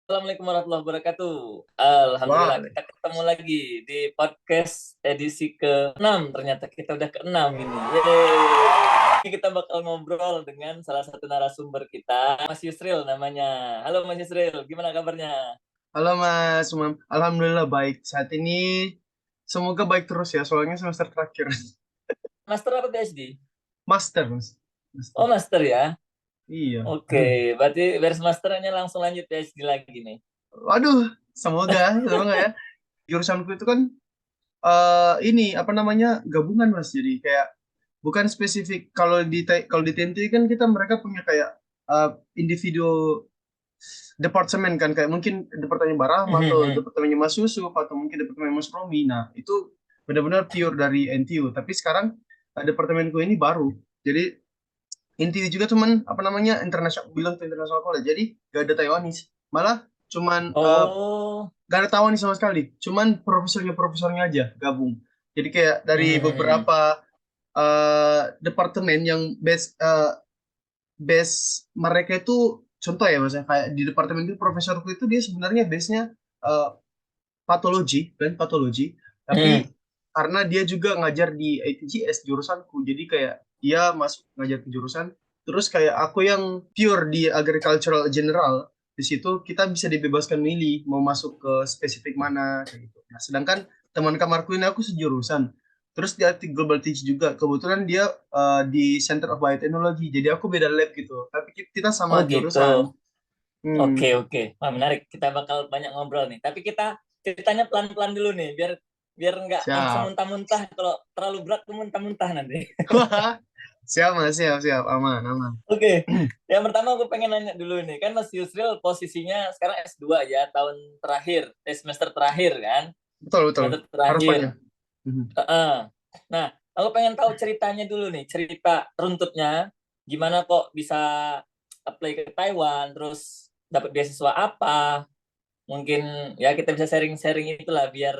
Assalamualaikum warahmatullahi wabarakatuh. Wah, Alhamdulillah kita ketemu lagi di podcast edisi ke-6. Ternyata kita udah ke-6 ini. Yeay. Ini kita bakal ngobrol dengan salah satu narasumber kita, Mas Yusril namanya. Halo Mas Yusril, gimana kabarnya? halo Mas Umam. Alhamdulillah baik. Saat ini semoga baik terus ya, soalnya semester terakhir. Master apa PhD? Master, Mas. Master. Oh, master ya. Iya. Oke, berarti beres masternya langsung lanjut PhD lagi nih. Waduh, semoga ya. Jurusanku itu kan ini apa namanya gabungan Mas. Jadi kayak bukan spesifik. Kalau di TNT kan mereka punya kayak individu departemen kan, kayak mungkin departemen Barah atau departemennya Mas Yusuf atau mungkin departemen Mas Romi. Nah, itu benar-benar pure dari NTU. Tapi sekarang departemenku ini baru. Jadi NTU juga cuman apa namanya internasional, bilang ke international college. Jadi gak ada Taiwanese. Malah cuman Oh. gak ada Taiwanese sama sekali. Cuman profesornya aja gabung. Jadi kayak dari beberapa departemen yang base mereka itu, contoh ya mas ya, kayak di departemen itu profesorku itu dia sebenarnya base-nya uh, patologi dan patologi, Hmm. tapi karena dia juga ngajar di ITGS jurusanku, jadi kayak dia masuk ngajar ke jurusan, terus kayak aku yang pure di agricultural general, di situ kita bisa dibebaskan milih mau masuk ke spesifik mana kayak gitu. Nah, sedangkan teman kamarku ini aku sejurusan. Terus dia di Global Teach juga. Kebetulan dia di Center of Biotechnology. Jadi aku beda lab gitu. Tapi kita Oh sama gitu. jurusan. Oke, Hmm, oke. Wah, menarik. Kita bakal banyak ngobrol nih. Tapi kita ceritanya pelan-pelan dulu nih, biar biar nggak langsung siap. muntah-muntah. Kalau terlalu berat tuh muntah-muntah nanti. Siap mas, siap, siap. Aman, aman. Oke. Yang pertama aku pengen nanya dulu nih. Kan Mas Yusril posisinya sekarang S2 ya, tahun terakhir, semester terakhir kan? Betul, betul. Semester terakhir. Harapannya. Mhm. Heeh. Nah, aku pengen tahu ceritanya dulu nih, cerita runtutnya. Gimana kok bisa apply ke Taiwan, terus dapat beasiswa apa? Mungkin ya kita bisa sharing-sharing itulah biar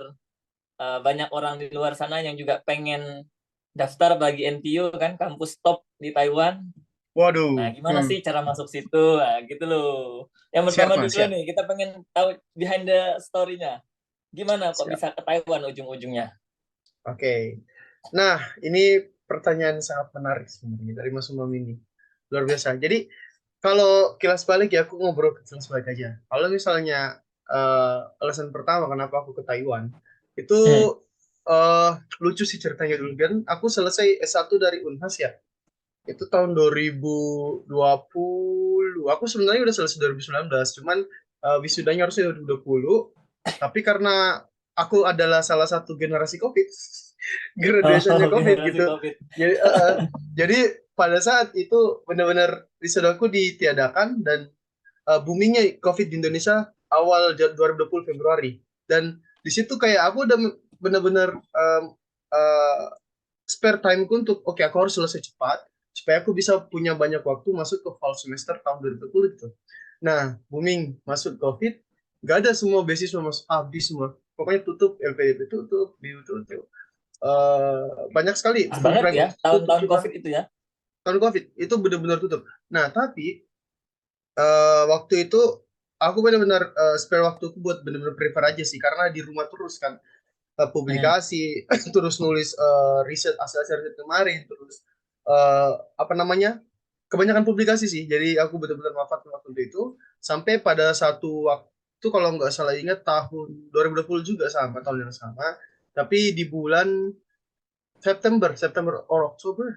banyak orang di luar sana yang juga pengen daftar bagi NTU kan kampus top di Taiwan. Nah, Waduh. gimana sih cara masuk situ? Nah, gitu loh. Yang Siap pertama mas, dulu siap. nih, kita pengen tahu behind the story-nya. Gimana kok Siap. bisa ke Taiwan ujung-ujungnya? Oke. Nah, ini pertanyaan sangat menarik sebenarnya dari Mas Umam ini. Luar biasa. Jadi, kalau kilas balik ya, aku ngobrol ke kilas balik aja. Kalau misalnya alasan pertama kenapa aku ke Taiwan, itu Hmm. eh, lucu sih ceritanya dulu. Kan aku selesai S1 dari Unhas ya. Itu tahun 2020. Aku sebenarnya udah selesai 2019, cuman wisudanya harusnya 2020. Tapi karena aku adalah salah satu generasi COVID, graduationnya Oh, COVID generasi gitu. COVID. Jadi, jadi pada saat itu benar-benar wisudaku ditiadakan, dan boomingnya COVID di Indonesia awal 2020 Februari. Dan di situ kayak aku udah benar-benar spare timeku untuk oke, aku harus selesai cepat supaya aku bisa punya banyak waktu masuk ke fall semester tahun 2020 gitu. Nah, booming masuk COVID, nggak ada, semua beasiswa masuk habis semua. Pokoknya tutup, LPDP tutup, BU tutup. Banyak sekali Pas banget ya, Fulbright tutup tahun-tahun juga COVID itu ya. tahun COVID itu benar-benar tutup. Nah, tapi waktu itu aku benar-benar spare waktuku buat benar-benar prepare aja sih, karena di rumah terus kan, Hmm. publikasi terus nulis riset, hasil-hasil riset kemarin, terus apa namanya, kebanyakan publikasi sih. Jadi aku benar-benar manfaatkan waktu itu sampai pada satu waktu, kalau nggak salah ingat, tahun 2020 juga sama, tahun yang sama, tapi di bulan September or Oktober.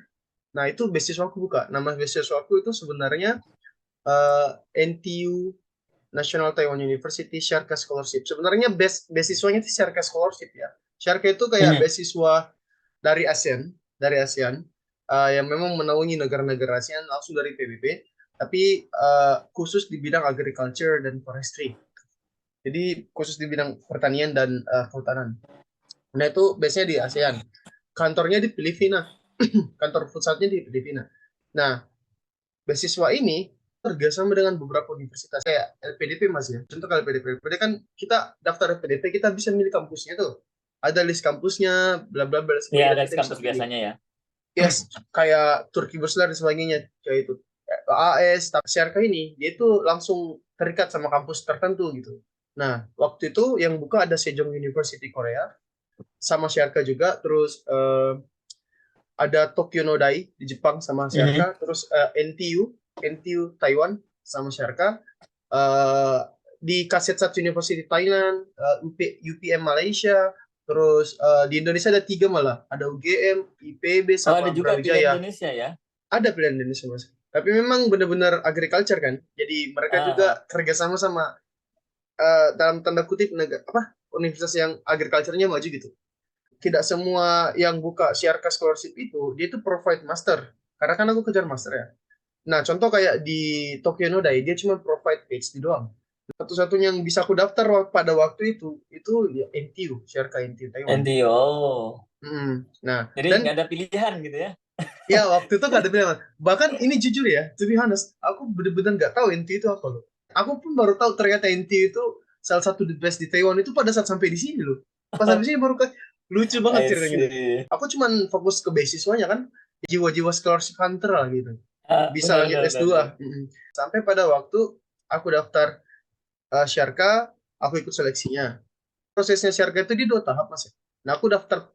Nah, itu beasiswaku buka. Nama beasiswaku itu sebenarnya NTU National Taiwan University Sharka Scholarship. Sebenarnya beasiswanya itu Sharka Scholarship ya. Sharka itu kayak Hmm. beasiswa dari ASEAN, yang memang menaungi negara-negara ASEAN langsung dari PBB, tapi khusus di bidang agriculture dan forestry. Jadi khusus di bidang pertanian dan kehutanan. Nah, itu base-nya di ASEAN. Kantornya di Filipina. Kantor pusatnya di Filipina. Nah, beasiswa ini kerjasama dengan beberapa universitas kayak LPDP mas ya. Contoh kalau LPDP, LPDP kan kita daftar LPDP, kita bisa milih kampusnya tuh. Ada list kampusnya, bla bla bla Ya, sebagainya, dari kita bisa kampus pilih. biasanya ya. Yes, kayak Turki Besar dan sebagainya kayak itu. AS, tapi Syarka ini dia itu langsung terikat sama kampus tertentu gitu. Nah, waktu itu yang buka ada Sejong University Korea sama Syarka juga, terus ada Tokyo Nodai di Jepang sama Mhm. Syarka, terus NTU Taiwan sama Syarka, eh, di Kaset University Thailand, UPM Malaysia, terus di Indonesia ada 3 malah, ada UGM, IPB Oh, ada sama juga pilihan Brawijaya. Indonesia ya. Ada pilihan Indonesia mas. Tapi memang benar-benar agriculture kan, jadi mereka Ah, juga kerjasama sama dalam tanda kutip universitas yang agriculture-nya maju gitu. Tidak semua yang buka Siarka Scholarship itu dia itu provide master. Karena kan aku kejar master ya. Nah, contoh kayak di Tokyo Nodai dia cuma provide PhD doang. Satu-satunya yang bisa aku daftar pada waktu itu ya NTU, Siarka NTU Taiwan. NDO. Nah, Jadi nggak dan ada pilihan gitu ya. ya waktu itu gak ada pilihan. Bahkan ini jujur ya, to be honest, aku bener-bener gak tahu NTU itu apa loh. Aku pun baru tahu ternyata NTU itu salah satu the best di Taiwan itu pada saat sampai di sini loh. Pas sampai sini baru lucu banget I ceritanya tuh. see. Aku cuman fokus ke beasiswanya kan, jiwa-jiwa scholarship hunter lah gitu. Ah, Bisa benar lanjut benar benar. Benar. S2. Sampai pada waktu aku daftar Syarka, aku ikut seleksinya. Prosesnya Syarka itu di 2 tahap mas. Nah aku daftar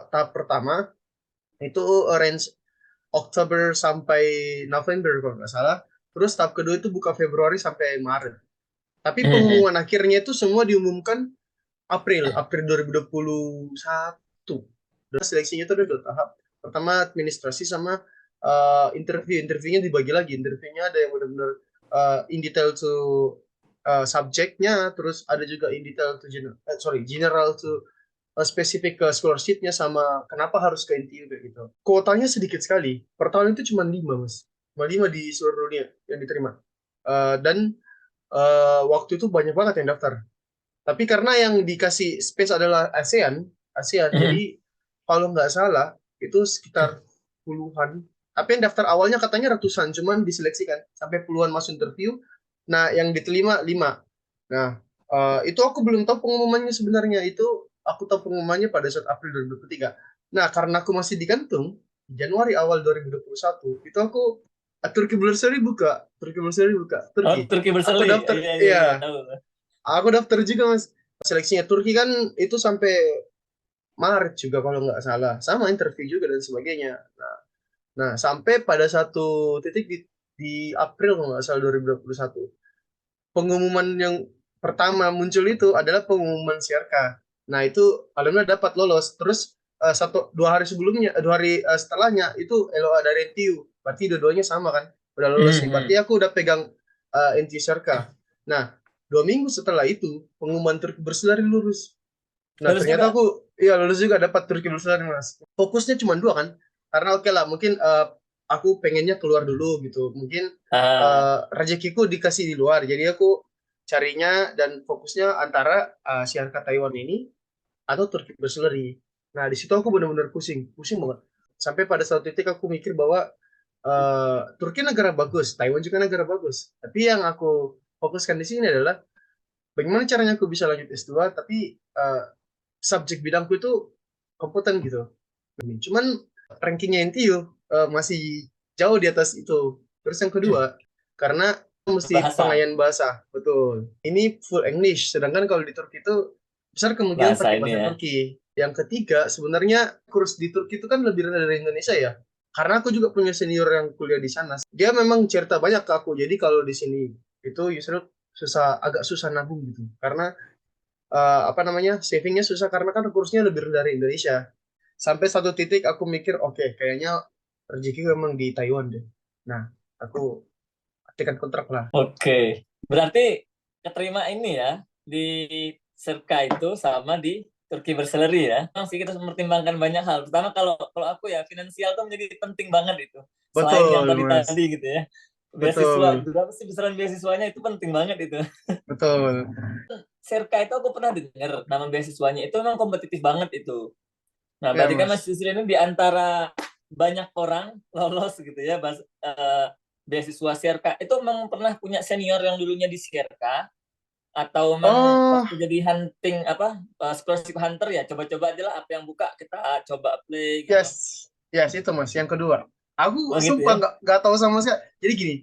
tahap pertama itu range Oktober sampai November kalau nggak salah. Terus tahap kedua itu buka Februari sampai Maret. Tapi Mhm. pengumuman akhirnya itu semua diumumkan April 2021. Dan seleksinya itu ada 2 tahap. Pertama administrasi sama interview. Interviewnya dibagi lagi. Interviewnya ada yang benar-benar in detail to subjeknya, terus ada juga in detail to general to spesifik ke scholarship-nya sama kenapa harus ke NTU kayak gitu. Kuotanya sedikit sekali. Per tahun itu cuma 5, Mas. Cuma 5 di seluruh dunia yang diterima. Dan waktu itu banyak banget yang daftar. Tapi karena yang dikasih space adalah ASEAN, Mhm. jadi kalau nggak salah itu sekitar puluhan. Tapi yang daftar awalnya katanya ratusan, cuman diseleksikan sampai puluhan masuk interview. Nah, yang diterima 5. Nah, itu aku belum tahu pengumumannya sebenarnya. Itu aku tahu pengumumannya pada saat April 2023. Nah, karena aku masih digantung, Januari awal 2021, itu aku Turki Bursary buka. Turki Bursary buka. Oh, Turki. Turki Aku Berseli. daftar, Iya iya iya, iya. tahu. Aku daftar juga, Mas. Seleksinya Turki kan itu sampai Maret juga kalau nggak salah. Sama interview juga dan sebagainya. Nah, sampai pada satu titik di April kalau nggak salah 2021, pengumuman yang pertama muncul itu adalah pengumuman Siarka. Nah, itu alhamdulillah dapat lolos. Terus 2 hari sebelumnya, 2 hari setelahnya itu LOA dari NTU. Berarti dua-duanya sama kan? Udah lolos nih. Berarti Mhm. aku udah pegang NTU Siarka. Nah, 2 minggu setelah itu pengumuman Turki berselari lulus. Nah, Terus ternyata juga. aku ya lulus juga dapat Turki Berselari, Mas. Fokusnya cuma 2 kan? Karena oke lah, mungkin aku pengennya keluar dulu gitu. Mungkin Ah, rezekiku dikasih di luar. Jadi aku carinya dan fokusnya antara Siarka Taiwan ini atau Turki Berselari. Nah, di situ aku benar-benar pusing, pusing banget. Sampai pada suatu titik aku mikir bahwa Turki negara bagus, Taiwan juga negara bagus. Tapi yang aku fokuskan di sini adalah bagaimana caranya aku bisa lanjut S2 tapi subjek bidangku itu kompeten gitu. Cuman rankingnya NTU masih jauh di atas itu. Terus yang kedua, karena mesti bahasa. pengayaan bahasa, betul. Ini full English, sedangkan kalau di Turki itu besar kemungkinan Bahasa pakai ini bahasa ya. Turki. Yang ketiga, sebenarnya kurs di Turki itu kan lebih rendah dari Indonesia ya. Karena aku juga punya senior yang kuliah di sana. Dia memang cerita banyak ke aku. Jadi kalau di sini itu justru agak susah nabung gitu. Karena savingnya susah karena kan kursnya lebih rendah dari Indonesia. Sampai satu titik aku mikir, oke, kayaknya rezeki memang di Taiwan deh. Nah, aku tekan kontrak lah. Oke. Berarti keterima ini ya di Serka itu sama di Turki Berseleri ya. Memang sih kita mempertimbangkan banyak hal. Pertama kalau kalau aku ya finansial tuh menjadi penting banget itu. Selain yang Betul, Mas. tadi-tadi gitu ya. Beasiswa, Betul, berapa sih besaran beasiswanya itu penting banget itu. betul. Serka itu aku pernah dengar nama beasiswanya itu memang kompetitif banget itu. Nah, Ya, berarti kan Mas Mas. Yusri ini di antara banyak orang lolos gitu ya, beasiswa Serka. Itu memang pernah punya senior yang dulunya di Serka atau memang Oh, waktu jadi hunting scholarship hunter ya, coba-coba aja lah apa yang buka kita coba play gitu. yes. Yes, itu Mas. Yang kedua. Aku Oh gitu sumpah ya. nggak tahu sama sekali. Jadi gini,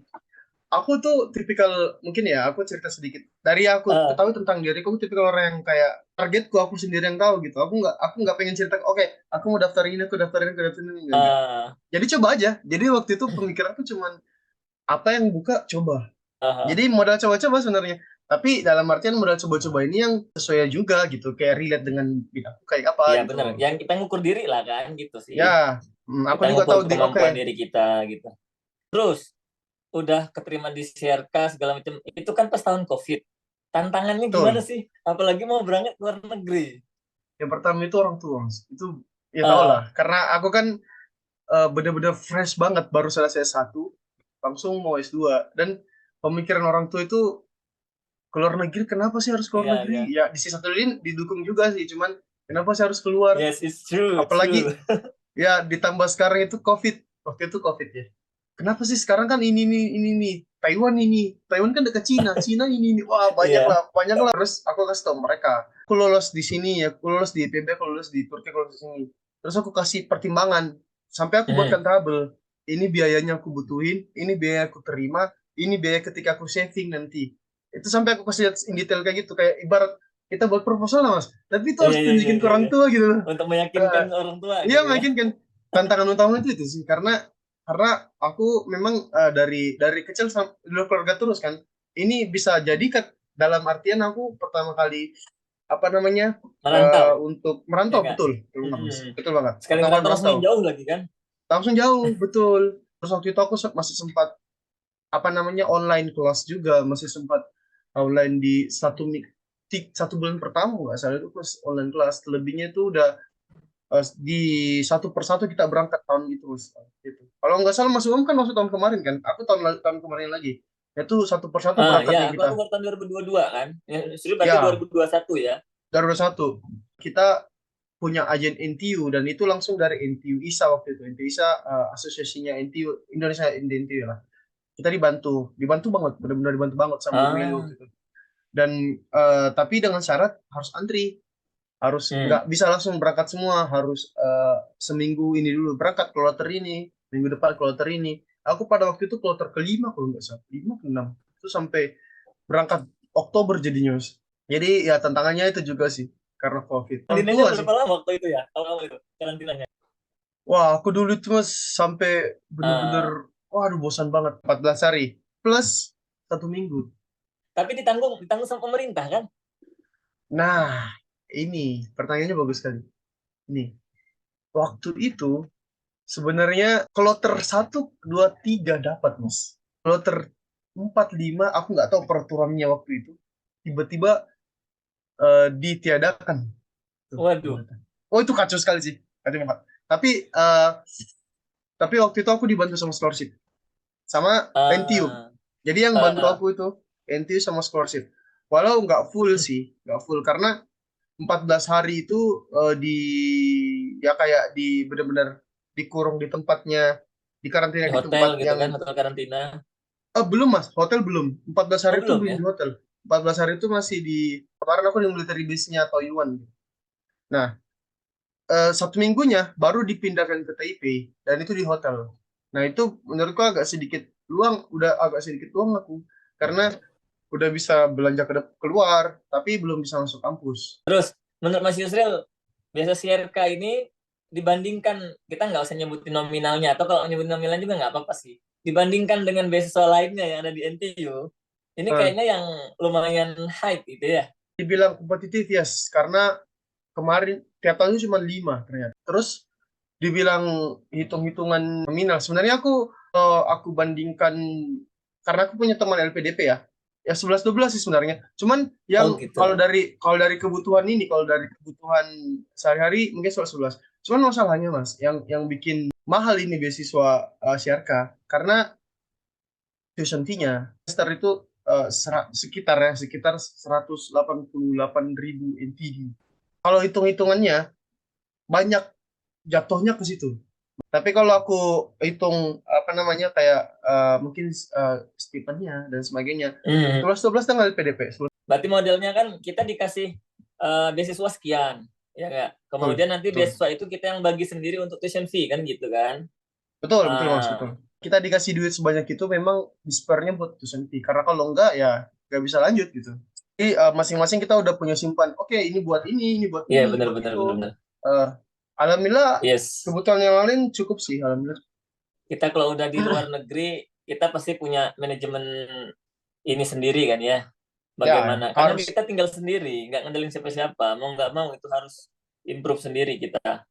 aku tuh tipikal, mungkin ya aku cerita sedikit dari aku Ah, ketahui tentang diriku. Aku tipikal orang yang kayak targetku aku sendiri yang tahu gitu. Aku nggak pengen cerita, oke, aku mau daftar ini, aku daftar ini, enggak. ah, Jadi coba aja. Jadi waktu itu pemikiranku cuman apa yang buka coba. ah. Jadi modal coba-coba sebenarnya. Tapi dalam artian modal coba-coba ini yang sesuai juga gitu, kayak relate dengan bidangku kayak apa Iya benar. gitu. Yang kita ngukur diri lah kan gitu sih. Ya, aku Kita juga ngukur tahu di oke. kemampuan diri kita gitu. Terus udah keterima di CRK segala macam. Itu kan pas tahun COVID. Tantangannya gimana Betul. sih? Apalagi mau berangkat ke luar negeri. Yang pertama itu orang tua, Mas. Itu ya tau lah, Ah, karena aku kan bener-bener fresh banget baru selesai satu, langsung mau S2. Dan pemikiran orang tua itu ke luar negeri, kenapa sih harus ke luar iya negeri? iya. Ya di sisi satu ini didukung juga sih, cuman kenapa sih harus keluar? Yes, it's true, Apalagi true. ya ditambah sekarang itu COVID. Waktu itu COVID ya. Kenapa sih sekarang kan ini nih Taiwan ini. Taiwan kan dekat Cina. Cina ini. Wah, banyak Iya. lah, banyak lah. Terus aku kasih tau mereka. Aku lolos di sini ya, aku lolos di IPB, aku lolos di Turki, aku lolos di sini. Terus aku kasih pertimbangan sampai aku Hmm. buatkan tabel. Ini biayanya aku butuhin, ini biaya aku terima, ini biaya ketika aku saving nanti. Itu sampai aku kasih lihat in detail kayak gitu, kayak ibarat kita buat proposal lah, Mas. Tapi itu Iya, harus iya, iya, tunjukin ke iya, orang iya. tua gitu. Untuk meyakinkan Nah, orang tua iya, gitu ya. makin kan tantangan utama itu sih, karena aku memang dari kecil di luar keluarga terus kan. Ini bisa jadi dalam artian aku pertama kali apa namanya Merantau, untuk ya merantau, nggak? betul, betul banget, Mas. Mm-mm. Betul banget. Sekali Pertama kali merantau langsung merantau, yang jauh lagi kan? langsung jauh, betul. Terus waktu itu aku masih sempat apa namanya online kelas juga, masih sempat online di satu bulan pertama nggak salah itu kelas online kelas. Selebihnya itu udah di satu persatu kita berangkat tahun itu, Mas. Gitu. Kalau nggak salah Mas Umam kan masuk tahun kemarin kan, aku tahun kemarin lagi. Itu satu persatu Ah, ya, berangkatnya aku kita. baru tahun 2022 kan. Ya, sudah berarti Ya, 2021 ya. Garuda satu. Kita punya agen NTU dan itu langsung dari NTU ISA waktu itu. NTU ISA asosiasinya NTU Indonesia NTU lah. Kita dibantu banget, benar-benar dibantu banget sama Bu Meli Ah, waktu itu. Dan tapi dengan syarat harus antri, harus hmm. nggak bisa langsung berangkat semua, harus seminggu ini dulu berangkat kloter ini, minggu depan kloter ini. Aku pada waktu itu kloter kelima kalau nggak salah, lima ke enam, itu sampai berangkat Oktober jadinya, Mas. Jadi ya tantangannya itu juga sih karena COVID. Orang Karantinanya tua sih. berapa lama waktu itu ya? Awal itu karantinanya. Wah, aku dulu itu Mas sampai bener-bener, Ah, waduh bosan banget. 14 hari plus satu minggu. tapi ditanggung, ditanggung sama pemerintah kan? Nah, ini pertanyaannya bagus sekali. Ini waktu itu sebenarnya kloter satu, 2, 3 dapat, Mas. Kloter 4, 5, aku nggak tahu peraturannya waktu itu. Tiba-tiba ditiadakan. Tuh, Waduh. pemerintah. Oh, itu kacau sekali sih. Kacau banget. Tapi waktu itu aku dibantu sama scholarship. Sama NTU. Ah, Jadi yang bantu ah, aku itu NTU sama scholarship. Walau nggak full sih. Nggak full. Karena 14 hari itu di ya kayak di benar-benar dikurung di tempatnya, di karantina di di hotel tempat gitu yang kan, hotel karantina. belum, Mas, hotel belum. 14 Oh hari itu belum belum ya? di hotel. 14 hari itu masih di, kemarin aku di military base-nya Taoyuan. Nah, satu minggunya baru dipindahkan ke Taipei dan itu di hotel. Nah, itu menurutku agak sedikit luang, udah agak sedikit luang aku karena udah bisa belanja keluar tapi belum bisa masuk kampus. Terus menurut Mas Yusril, biasa CRK ini dibandingkan, kita nggak usah nyebutin nominalnya, atau kalau nyebutin nominalnya juga nggak apa-apa sih. Dibandingkan dengan beasiswa lainnya yang ada di NTU, ini Nah, kayaknya yang lumayan hype gitu ya. dibilang kompetitif, yes, karena kemarin tiap tahun cuma 5 ternyata. Terus dibilang hitung-hitungan nominal. Sebenarnya aku bandingkan karena aku punya teman LPDP ya. Ya 11-12 sih sebenarnya. Cuman Oh yang gitu. kalau dari kebutuhan ini, kalau dari kebutuhan sehari-hari mungkin 11-12. Cuman masalahnya Mas, yang bikin mahal ini beasiswa Syarka karena tuition fee-nya semester itu sekitar 188.000 NTD. Kalau hitung-hitungannya banyak jatuhnya ke situ. Tapi kalau aku hitung apa namanya kayak mungkin stipendnya dan sebagainya, Hmm. 11-12 tanggal PDP. Berarti modelnya kan kita dikasih beasiswa sekian, ya nggak? Betul, Kemudian nanti betul. beasiswa itu kita yang bagi sendiri untuk tuition fee kan gitu kan? Betul, betul Mas, betul. Ah, Kita dikasih duit sebanyak itu memang dispernya buat tuition fee. Karena kalau enggak ya nggak bisa lanjut gitu. Jadi masing-masing kita udah punya simpan. Oke, ini buat iya ini, benar buat benar benar itu. benar. Eh, Alhamdulillah Yes. kebutuhan yang lain cukup sih, alhamdulillah. Kita kalau udah di luar negeri, kita pasti punya manajemen ini sendiri kan ya. Ya, Bagaimana? Karena harus kita tinggal sendiri, nggak ngandelin siapa-siapa. Mau nggak mau itu harus improve sendiri kita.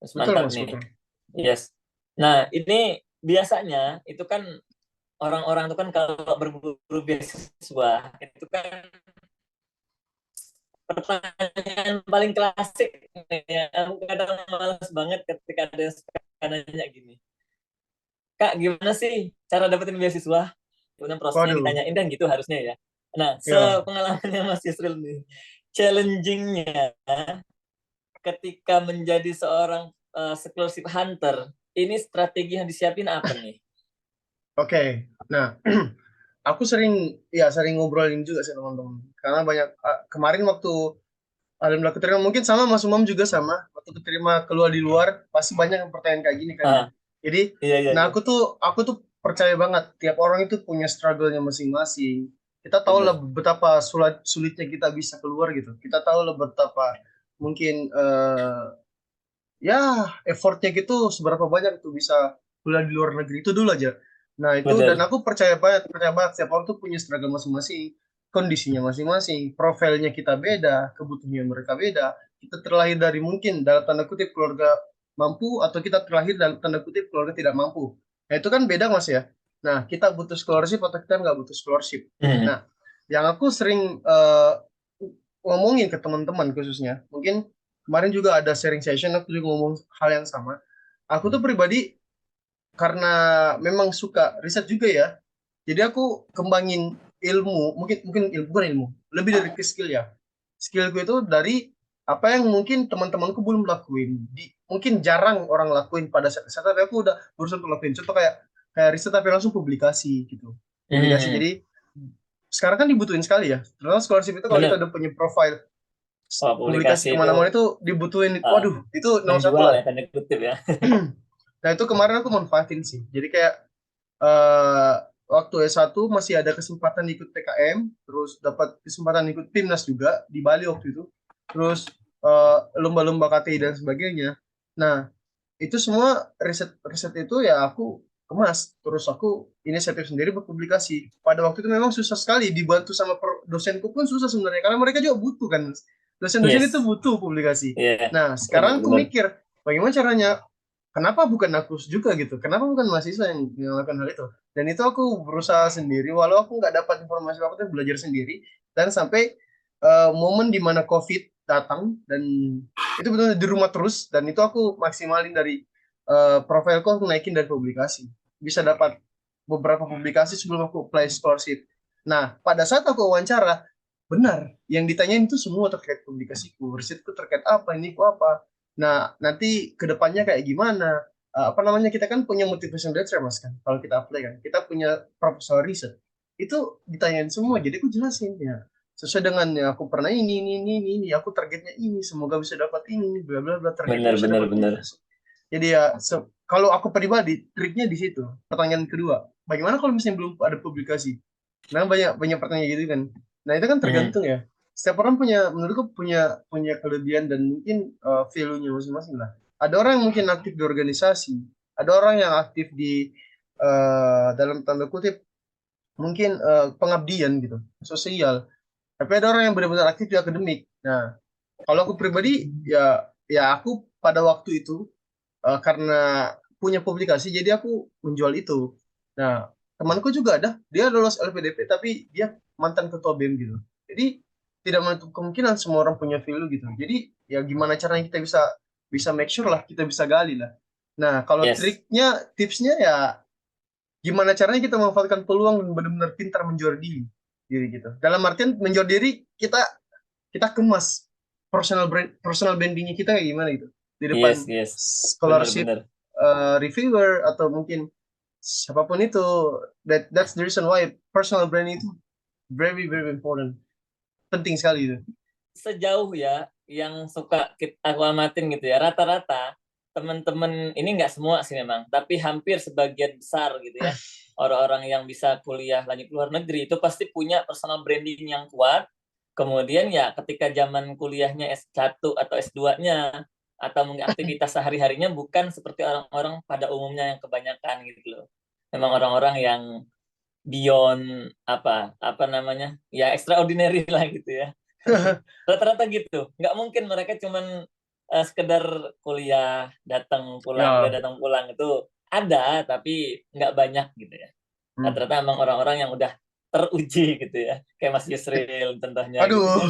Terus betul mantap Mas, nih. betul. Yes. Nah, ini biasanya itu kan orang-orang itu kan kalau berburu beasiswa itu kan pertanyaan paling klasik ya. Aku kadang malas banget ketika ada yang suka nanya gini. Kak, gimana sih cara dapetin beasiswa? Kemudian prosesnya Waduh, ditanyain kan gitu harusnya ya. Nah, ya. sepengalamannya Mas Yusril nih, challengingnya ketika menjadi seorang scholarship hunter, ini strategi yang disiapin apa nih? Oke. Nah, aku sering ngobrolin juga sih teman-teman. Karena banyak kemarin waktu alhamdulillah keterima mungkin sama Mas Umam juga sama. Waktu keterima keluar di luar pasti banyak yang pertanyaan kayak gini kan ya. Ah, Jadi, iya iya nah iya, aku tuh percaya banget tiap orang itu punya struggle-nya masing-masing. Kita tahu lah bener. betapa sulitnya kita bisa keluar gitu. Kita tahu lah betapa mungkin ya effortnya gitu seberapa banyak tuh bisa kuliah di luar negeri itu dulu aja. Nah itu dan Bener. aku percaya banget setiap orang tuh punya struggle masing-masing, kondisinya masing-masing, profilnya kita beda, kebutuhannya mereka beda. Kita terlahir dari mungkin dalam tanda kutip keluarga mampu atau kita terlahir dalam tanda kutip keluarga tidak mampu. Nah itu kan beda Mas ya. Nah kita butuh scholarship atau kita nggak butuh scholarship. Hmm. Nah yang aku sering ngomongin ke teman-teman khususnya, mungkin kemarin juga ada sharing session aku juga ngomong hal yang sama. Aku tuh pribadi karena memang suka riset juga ya. Jadi aku kembangin ilmu, mungkin mungkin ilmu bukan ilmu, lebih dari ke skill ya. Skillku itu dari apa yang mungkin teman-temanku belum lakuin. Mungkin jarang orang lakuin pada saat tapi aku udah berusaha untuk lakuin. Contoh kayak kayak riset tapi langsung publikasi gitu. Publikasi. Hmm. Jadi sekarang kan dibutuhin sekali ya. Terus scholarship itu kalau kita Bener. udah punya profile Oh, publikasi publikasi itu kemana-mana itu dibutuhin. ah, Waduh, itu nomor satu menjual lah. ya tanda kutip ya. Nah itu kemarin aku manfaatin sih. Jadi kayak eh waktu S1 masih ada kesempatan ikut PKM, terus dapat kesempatan ikut timnas juga di Bali waktu itu. Terus lomba-lomba KTI dan sebagainya. Nah, itu semua riset itu ya aku kemas. Terus aku inisiatif sendiri berpublikasi. Pada waktu itu memang susah sekali dibantu sama dosenku pun susah sebenarnya karena mereka juga butuh kan. Dosen-dosen itu Yes. butuh publikasi. Iya, Nah, sekarang aku bener-bener. mikir bagaimana caranya kenapa bukan aku juga gitu? Kenapa bukan mahasiswa yang melakukan hal itu? Dan itu aku berusaha sendiri, walau aku nggak dapat informasi apa apa, belajar sendiri. Dan sampai momen di mana COVID datang dan itu benar di rumah terus dan itu aku maksimalin dari profilku aku naikin dari publikasi. Bisa dapat beberapa publikasi sebelum aku apply scholarship. Nah, pada saat aku wawancara, benar yang ditanyain itu semua terkait publikasiku, risetku terkait apa, ini ku apa. Nah, nanti kedepannya kayak gimana? Apa namanya kita kan punya motivation letter mas kan? Kalau kita apply kan, kita punya proposal riset. Itu ditanyain semua, jadi aku jelasin ya. Sesuai dengan ya, aku pernah ini, aku targetnya ini, semoga bisa dapat ini, bla bla bla, targetnya Bener, bisa bener, dapat ini. bener. Jadi ya, kalau aku pribadi, triknya di situ. Pertanyaan kedua, bagaimana kalau misalnya belum ada publikasi? Nah, banyak banyak pertanyaan gitu kan. Nah, itu kan Hmm. tergantung ya. Setiap orang punya, menurutku punya punya kelebihan dan mungkin value-nya masing-masing lah. Ada orang yang mungkin aktif di organisasi, ada orang yang aktif di dalam tanda kutip mungkin pengabdian gitu, sosial. Tapi ada orang yang benar-benar aktif di akademik. Nah, kalau aku pribadi ya aku pada waktu itu karena punya publikasi jadi aku menjual itu. Nah, temanku juga ada, dia lulus LPDP tapi dia mantan ketua BEM gitu. Jadi tidak menutup kemungkinan semua orang punya value gitu. Jadi ya gimana caranya kita bisa bisa make sure lah kita bisa gali lah. Nah, kalau Yes. triknya, tipsnya ya gimana caranya kita memanfaatkan peluang dan benar-benar pintar menjual diri gitu. Dalam artian menjual diri kita kemas personal brandingnya kita kayak gimana gitu di Yes, depan yes. Bener, scholarship bener. reviewer atau mungkin siapapun itu. That's the reason why personal branding itu very very important, penting sekali itu. Sejauh ya yang suka aku amatin gitu ya, rata-rata teman-teman ini nggak semua sih memang, tapi hampir sebagian besar gitu ya. Orang-orang yang bisa kuliah lanjut ke luar negeri itu pasti punya personal branding yang kuat. Kemudian ya ketika zaman kuliahnya S1 atau S2-nya atau mungkin aktivitas sehari-harinya bukan seperti orang-orang pada umumnya yang kebanyakan gitu loh. Memang orang-orang yang beyond apa namanya? Ya extraordinary lah gitu ya. Rata-rata gitu. Nggak mungkin mereka cuman sekedar kuliah Ya, datang pulang itu ada tapi nggak banyak gitu ya. hmm. Rata-rata emang orang-orang yang udah teruji gitu ya, kayak Mas Yusril contohnya gitu Aduh, kan.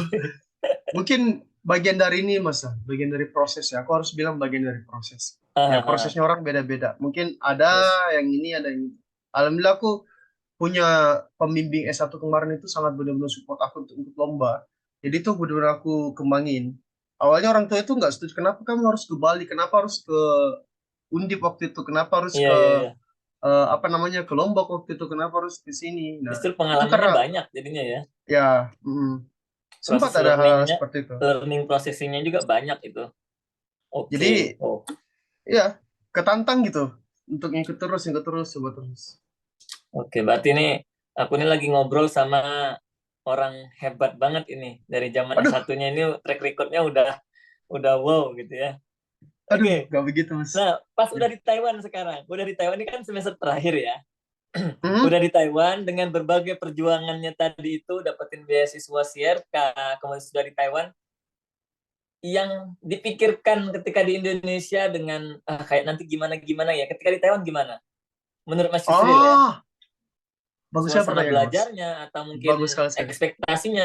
mungkin bagian dari ini Mas, bagian dari proses ya. Aku harus bilang bagian dari proses. Ya, prosesnya orang beda-beda. Mungkin ada Yes. yang ini, ada yang ini. Alhamdulillah aku punya pembimbing S1 kemarin itu sangat benar-benar support aku untuk ikut lomba. Jadi itu benar-benar aku kembangin. Awalnya orang tua itu nggak setuju. Kenapa kamu harus ke Bali? Kenapa harus ke Undip waktu itu? Kenapa harus Iya, ke iya, iya. apa namanya ke Lombok waktu itu? Kenapa harus ke sini? Nah, Justru itu pengalamannya karena banyak jadinya ya. ya sempat Proses ada hal seperti itu. learning prosesinya juga banyak itu. Oke. Jadi Oh. ya ketantang gitu untuk ikut terus, coba terus. Oke, berarti ini aku ini lagi ngobrol sama orang hebat banget ini. Dari zaman Aduh, S1-nya ini track record-nya udah wow gitu ya. aduh, Oke. nggak begitu Mas. Nah, pas Ya. udah di Taiwan sekarang. Udah di Taiwan ini kan semester terakhir ya. Hmm? Udah di Taiwan dengan berbagai perjuangannya tadi itu dapetin beasiswa CRK, kemudian sudah di Taiwan, yang dipikirkan ketika di Indonesia dengan kayak nanti gimana gimana ya, ketika di Taiwan gimana? Menurut Mas Yusril ya, Oh, bagus sekali suasana pertanyaannya Mas. belajarnya atau mungkin Bagus sekali sekali. ekspektasinya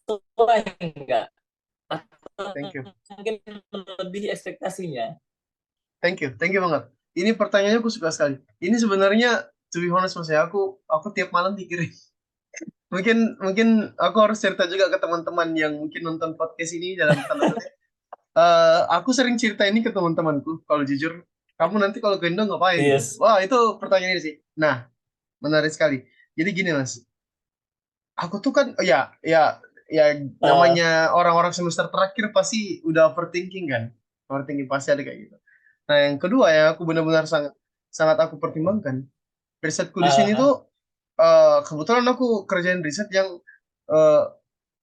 sesuai enggak? Atau Thank you. mungkin melebihi ekspektasinya? Thank you banget. Ini pertanyaannya aku suka sekali. Ini sebenarnya, to be honest Mas ya, aku tiap malam pikirin. Mungkin mungkin aku harus cerita juga ke teman-teman yang mungkin nonton podcast ini dalam tanda kutip. Aku sering cerita ini ke teman-temanku. Kalau jujur, kamu nanti kalau ke Indo ngapain gitu? Yes. Wah itu pertanyaan ini sih. Nah, menarik sekali. Jadi gini Mas, aku tuh kan ya Uh, namanya orang-orang semester terakhir pasti udah overthinking kan. Overthinking pasti ada kayak gitu. Nah, yang kedua ya aku benar-benar sangat sangat aku pertimbangkan. Risetku di sini tuh uh, kebetulan aku kerjain riset yang eh,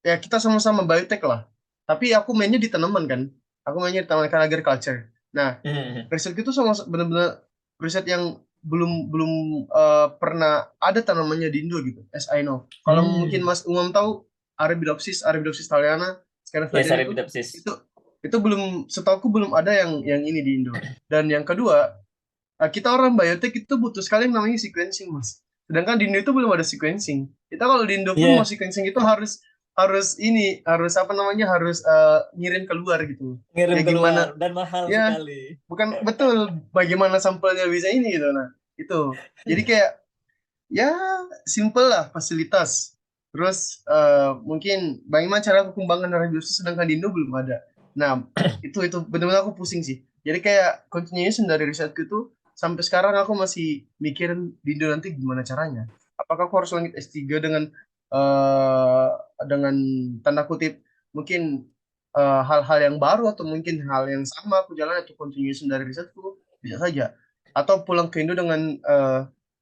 ya kita sama-sama biotech lah. Tapi aku mainnya di tanaman kan. Aku mainnya di tanaman agriculture. Nah, hmm, riset itu sama benar-benar riset yang belum belum pernah ada tanamannya di Indo gitu, as I know. Kalau mungkin hmm. Mas Umam tahu Arabidopsis thaliana, Yes, Scandinavian Arabidopsis. itu belum setahuku belum ada yang ini di Indo. Dan yang kedua, kita orang biotek itu butuh sekali yang namanya sequencing, Mas. Sedangkan di Indo itu belum ada sequencing. Kita kalau di Indo pun mau Iya, sequencing itu harus harus ini, harus apa namanya, harus ngirim keluar gitu. ngirim Ya keluar gimana? dan mahal Ya, sekali. bukan betul bagaimana sampelnya bisa ini gitu. Nah, itu. Jadi kayak ya simple lah fasilitas. Terus mungkin bagaimana cara perkembangan radiologi sedangkan di Indo belum ada. Nah, itu benar-benar aku pusing sih. Jadi kayak continuation dari risetku itu sampai sekarang aku masih mikirin di Indo nanti gimana caranya. Apakah aku harus lanjut S3 eh, dengan tanda kutip mungkin hal-hal yang baru atau mungkin hal yang sama aku jalan atau continuation dari risetku bisa saja. Atau pulang ke Indo dengan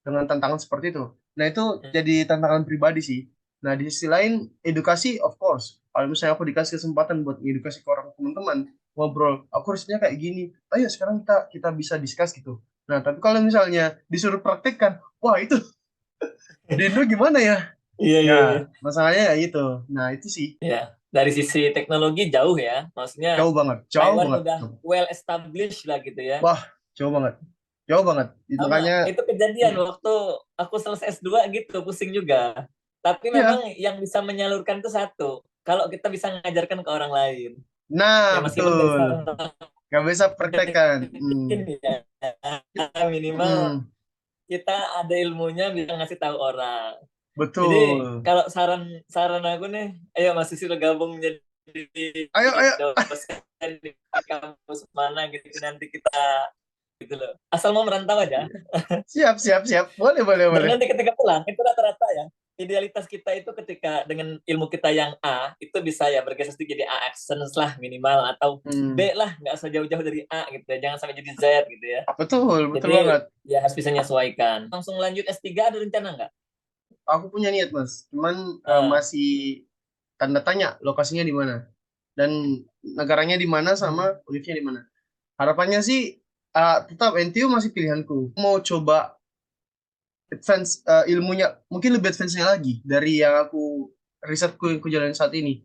tantangan seperti itu. Nah, itu jadi tantangan pribadi sih. Nah, di sisi lain, edukasi, of course. Kalau misalnya aku dikasih kesempatan buat edukasi ke orang teman-teman, ngobrol, aku harusnya kayak gini. Ayo, sekarang kita kita bisa discuss gitu. Nah, tapi kalau misalnya disuruh praktekkan, wah itu di Indo gimana ya? Iya, iya, iya. Ya, masalahnya ya itu. Nah, itu sih. Ya, dari sisi teknologi jauh ya. Maksudnya Jauh banget, jauh Taiwan banget. udah well established lah gitu ya. Wah, jauh banget. Jauh banget. Sama, Makanya, itu kejadian waktu aku selesai S2 gitu, pusing juga. Tapi memang ya. yang bisa menyalurkan itu satu. Kalau kita bisa mengajarkan ke orang lain. Nah, Ya meskipun nggak bisa betul. Gak bisa praktekkan. praktekin ya. Minimal Hmm, kita ada ilmunya bisa ngasih tahu orang. Jadi betul. kalau saran saran aku nih, ayo Mas Susil gabung jadi Ayo, ayo. dosen di kampus mana gitu nanti kita gitu loh. Asal mau merantau aja. Siap, siap, siap. Boleh, boleh, Dan boleh. nanti ketika pulang itu rata-rata ya. idealitas kita itu ketika dengan ilmu kita yang A itu bisa ya bergeser sedikit jadi A excellence lah minimal, atau B lah, nggak usah jauh-jauh dari A gitu ya, jangan sampai jadi Z gitu ya. Betul, betul Jadi banget. ya harus bisa menyesuaikan. Langsung lanjut S3 ada rencana nggak? Aku punya niat, Mas. Cuman Nah, masih tanda tanya lokasinya di mana dan negaranya di mana sama univ-nya di mana. Harapannya sih tetap NTU masih pilihanku. Mau coba advance ilmunya mungkin lebih advance-nya lagi dari yang aku risetku yang aku jalanin saat ini.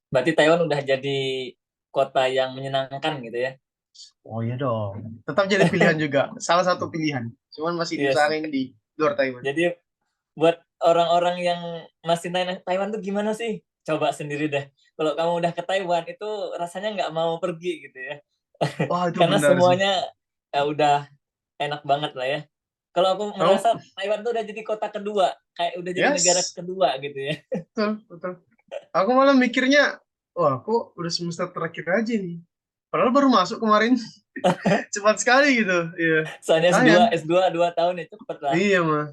berarti Taiwan udah jadi kota yang menyenangkan gitu ya. Oh iya dong. Tetap jadi pilihan juga. Salah satu pilihan. Cuman masih Yes. diusahain di luar Taiwan. Jadi buat orang-orang yang masih nanya Taiwan tuh gimana sih? Coba sendiri deh. Kalau kamu udah ke Taiwan itu rasanya nggak mau pergi gitu ya. Wah, itu Karena benar sih. semuanya udah enak banget lah ya. Kalau aku Kamu, merasa Taiwan tuh udah jadi kota kedua, kayak udah jadi negara yes, kedua gitu ya. betul, betul. Aku malah mikirnya, wah, kok udah semester terakhir aja nih. Padahal baru masuk kemarin. Cepat sekali gitu. Iya. Soalnya S2, Sayang. S2 2 tahun ya cepet lah. Iya, mah.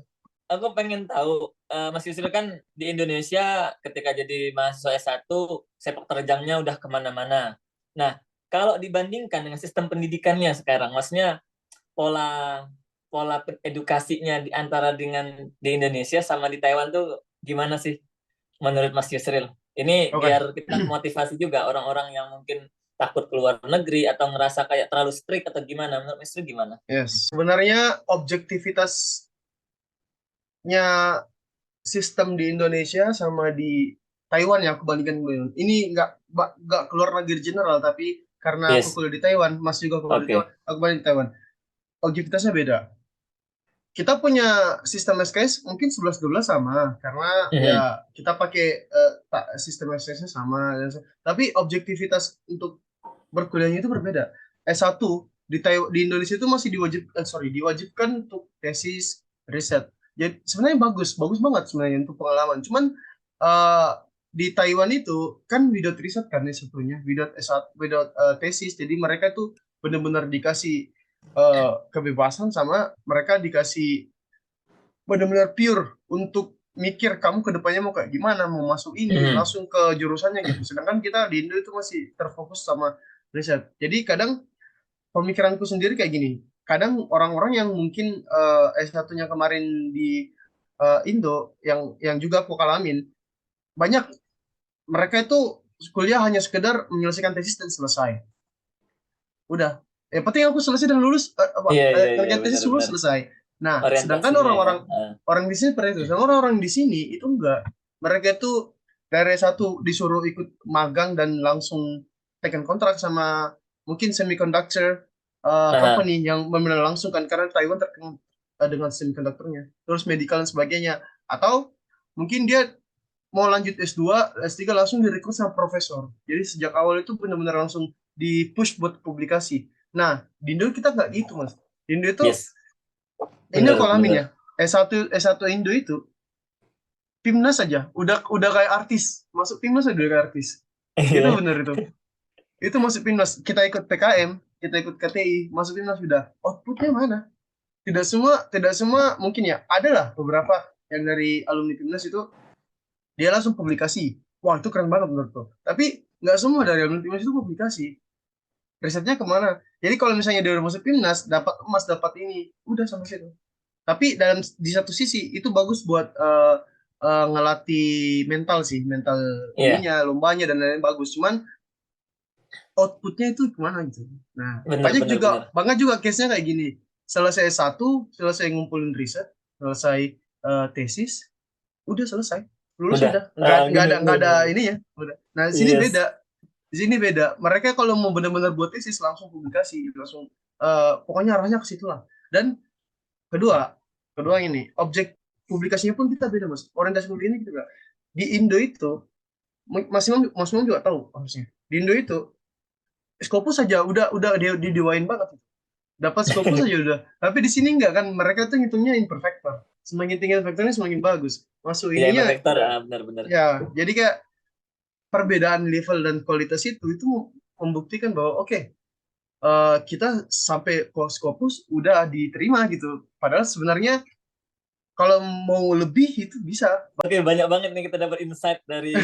Aku pengen tahu, Mas Yusril kan di Indonesia ketika jadi mahasiswa S1, sepak terjangnya udah kemana-mana. Nah, kalau dibandingkan dengan sistem pendidikannya sekarang, maksudnya pola pola edukasinya di antara dengan di Indonesia sama di Taiwan tuh gimana sih menurut Mas Yusril? Ini Oke. biar kita motivasi juga orang-orang yang mungkin takut keluar negeri atau ngerasa kayak terlalu strict atau gimana. Menurut Mas Yusril gimana? Yes. Sebenarnya objektivitasnya sistem di Indonesia sama di Taiwan ya aku bandingkan dulu. Ini nggak keluar negeri general, tapi karena aku Yes, kuliah di Taiwan, Mas juga kuliah di Taiwan, oke. aku banding di Taiwan. Objektivitasnya beda. Kita punya sistem SKS mungkin 11-12 sama karena ya Mhm. kita pakai sistem SKS-nya sama, tapi objektivitas untuk berkuliahnya itu berbeda. S1 di Indonesia itu masih diwajibkan untuk tesis riset. Jadi sebenarnya bagus, bagus banget sebenarnya untuk pengalaman. Cuman eh, di Taiwan itu kan without riset kan S1-nya, without S1, without tesis. Jadi mereka tuh benar-benar dikasih kebebasan sama mereka dikasih benar-benar pure untuk mikir kamu ke depannya mau kayak gimana, mau masuk ini, Mhm. langsung ke jurusannya gitu. Sedangkan kita di Indo itu masih terfokus sama riset. Jadi kadang pemikiranku sendiri kayak gini. Kadang orang-orang yang mungkin S1-nya kemarin di Indo yang juga aku kalamin, banyak mereka itu kuliah hanya sekedar menyelesaikan tesis dan selesai. Udah. Yang penting aku selesai dan lulus Iya, iya, iya, ngerjain tesis lulus benar-benar. selesai. Nah, sedangkan Orientasinya ya. orang-orang orang di sini seperti itu. Sedangkan orang-orang di sini itu enggak. Mereka itu dari satu disuruh ikut magang dan langsung taken kontrak sama mungkin semiconductor Nah, company yang benar langsung kan karena Taiwan terkenal dengan semiconductornya. Terus medical dan sebagainya. Atau mungkin dia mau lanjut S2, S3 langsung direkrut sama profesor. Jadi sejak awal itu benar-benar langsung di push buat publikasi. Nah, di Indo kita nggak gitu, Mas. Di Indo itu, yes, ini aku benar, alamin ya, benar. S1 Indo itu, timnas aja, udah kayak artis. Masuk timnas aja udah kayak artis. Itu Iya. bener itu. Itu masuk timnas. Kita ikut PKM, kita ikut KTI, masuk timnas sudah. Outputnya mana? Tidak semua mungkin ya. Ada lah beberapa yang dari alumni timnas itu dia langsung publikasi. Wah, itu keren banget menurutku. Tapi nggak semua dari alumni timnas itu publikasi. Risetnya kemana? Jadi kalau misalnya dia udah masuk timnas, dapat emas, dapat ini, udah sampai situ. Tapi di satu sisi itu bagus buat ngelatih mental sih, mental Iya, ininya, lombanya dan lain-lain bagus. Cuman outputnya itu kemana gitu. Nah, benar, benar, benar. banyak juga case-nya kayak gini. Selesai satu, selesai ngumpulin riset, selesai tesis, udah selesai, lulus Udah. udah, Gini, nggak nih, ada nih, nih. ininya, udah. Nah, Yes. di sini beda. Mereka kalau mau benar-benar buat tesis langsung publikasi, langsung pokoknya arahnya ke situ lah. Dan kedua, kedua ini objek publikasinya pun kita beda, Mas. Orientasi publik ini kita beda. Di Indo itu, Mas Imam juga tahu harusnya. Di Indo itu Scopus saja udah dia diwain banget. Dapat Scopus saja udah. Tapi di sini enggak kan, mereka tuh ngitungnya imperfector. Semakin tinggi imperfectornya semakin bagus. Masuk Ya, emang ininya vektor, benar-benar. ya. Jadi kayak perbedaan level dan kualitas itu membuktikan bahwa oke, kita sampai ke Scopus udah diterima gitu. Padahal sebenarnya Kalau mau lebih itu bisa. Oke, banyak banget nih kita dapat insight dari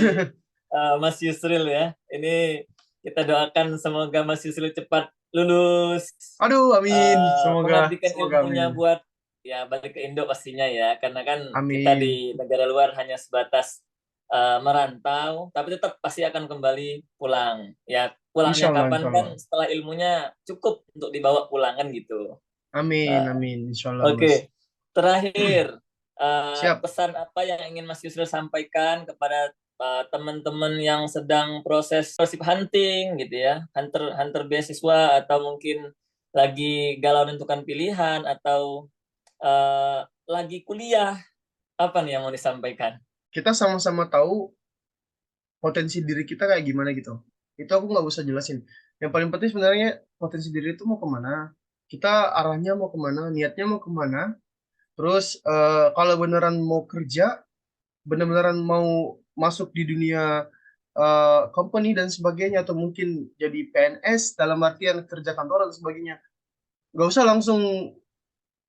Mas Yusril ya. Ini kita doakan semoga Mas Yusril cepat lulus, Aduh, amin. mengabdikan Semoga ilmunya amin. buat ya balik ke Indo pastinya ya. Karena kan kita Amin. di negara luar hanya sebatas merantau, tapi tetap pasti akan kembali pulang. Ya, pulangnya Insya kapan kan Allah. setelah ilmunya cukup untuk dibawa pulang kan gitu. Amin, Nah, amin. Insya Allah, Mas. oke, terakhir Siap. pesan apa yang ingin Mas Yusril sampaikan kepada teman-teman yang sedang proses scholarship hunting gitu ya, hunter hunter beasiswa atau mungkin lagi galau menentukan pilihan atau lagi kuliah, apa nih yang mau disampaikan? Kita sama-sama tahu potensi diri kita kayak gimana gitu. Itu aku nggak usah jelasin. Yang paling penting sebenarnya potensi diri itu mau kemana, kita arahnya mau kemana, niatnya mau kemana. Terus kalau beneran mau kerja, bener-beneran mau masuk di dunia company dan sebagainya, atau mungkin jadi PNS dalam artian kerja kantoran dan sebagainya, nggak usah langsung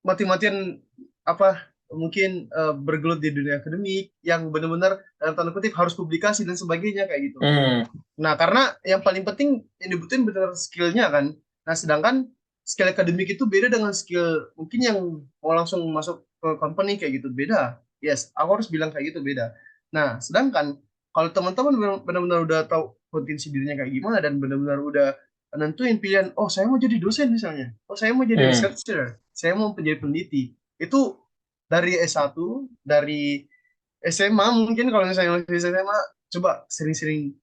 mati-matian apa mungkin bergelut di dunia akademik yang benar-benar dalam tanda kutip harus publikasi dan sebagainya kayak gitu. Hmm. Nah, karena yang paling penting yang dibutuhin benar skillnya kan. Nah, sedangkan skill akademik itu beda dengan skill mungkin yang mau langsung masuk ke company kayak gitu, beda. Yes, aku harus bilang kayak gitu beda. Nah, sedangkan kalau teman-teman benar-benar udah tahu potensi dirinya kayak gimana dan benar-benar udah nentuin pilihan, oh saya mau jadi dosen misalnya, oh saya mau jadi Hmm. researcher, saya mau menjadi peneliti. Itu dari S1, dari SMA mungkin kalau misalnya masih SMA, coba sering-sering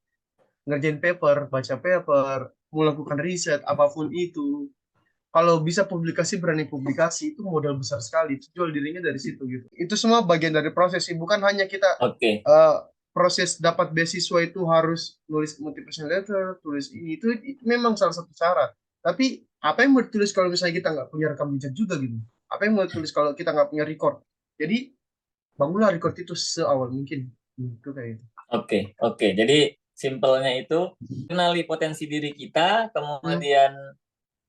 ngerjain paper, baca paper, melakukan riset, apapun itu. Kalau bisa publikasi, berani publikasi, itu modal besar sekali. Itu jual dirinya dari situ gitu. Itu semua bagian dari proses sih. Bukan hanya kita Oke. proses dapat beasiswa itu harus nulis motivation letter, tulis ini. Itu memang salah satu syarat. Tapi apa yang mau ditulis kalau misalnya kita nggak punya rekam jejak juga gitu? Apa yang mau ditulis kalau kita nggak punya record? Jadi bangunlah record itu seawal mungkin. Itu kayak itu. Oke, oke. Jadi simpelnya itu kenali potensi diri kita, Hmm, kemudian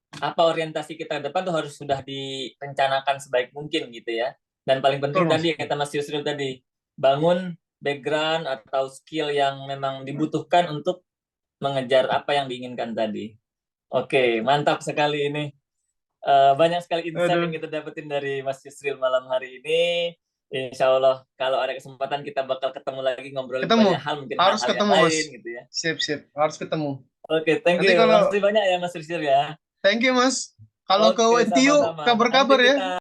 apa orientasi kita ke depan tuh harus sudah direncanakan sebaik mungkin gitu ya. Dan paling betul penting mas. tadi kata Mas Yusril tadi, bangun background atau skill yang memang dibutuhkan untuk mengejar apa yang diinginkan tadi. Oke, mantap sekali ini. Banyak sekali insight yang Aduh, kita dapetin dari Mas Yusril malam hari ini. Insya Allah kalau ada kesempatan kita bakal ketemu lagi ngobrolin ketemu. banyak hal, mungkin Harus hal-hal yang ketemu mas. lain gitu ya. Sip, sip. Harus ketemu. Oke, thank Nanti you. kalau Makasih banyak ya Mas Yusril ya. thank you mas. Kalau ke Oke, NTU sama-sama. Nanti kabar-kabar ya. kita